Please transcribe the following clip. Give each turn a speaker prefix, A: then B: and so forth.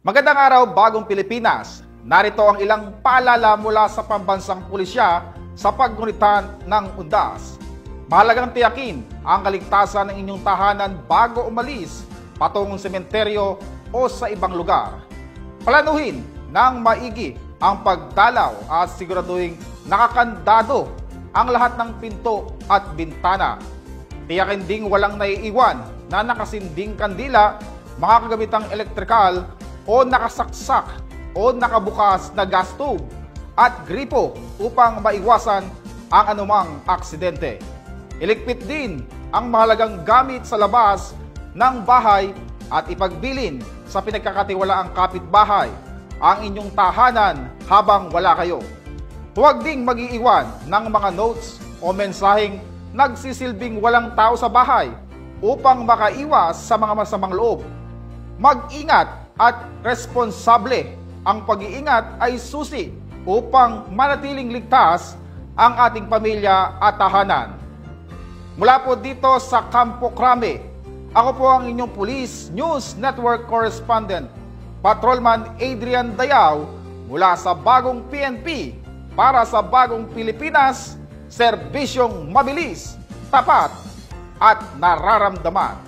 A: Magandang araw, bagong Pilipinas. Narito ang ilang paalala mula sa pambansang pulisya sa paggunitan ng undas. Mahalagang tiyakin ang kaligtasan ng inyong tahanan bago umalis patungong sementeryo o sa ibang lugar. Planuhin ng maigi ang pagdalaw at siguraduhin nakakandado ang lahat ng pinto at bintana. Tiyakin ding walang naiiwan na nakasinding kandila, mga kagamitang elektrikal o nakasaksak o nakabukas na gas tube at gripo upang maiwasan ang anumang aksidente. Iligpit din ang mahalagang gamit sa labas ng bahay at ipagbilin sa pinagkakatiwalaang kapitbahay ang inyong tahanan habang wala kayo. Huwag ding mag-iiwan ng mga notes o mensaheng nagsisilbing walang tao sa bahay upang makaiwas sa mga masamang loob. Mag-ingat at responsable. Ang pag-iingat ay susi upang manatiling ligtas ang ating pamilya at tahanan. Mula po dito sa Campo Crame, ako po ang inyong Police News Network Correspondent, Patrolman Adrian Dayao, mula sa bagong PNP para sa bagong Pilipinas, serbisyong mabilis, tapat at nararamdaman.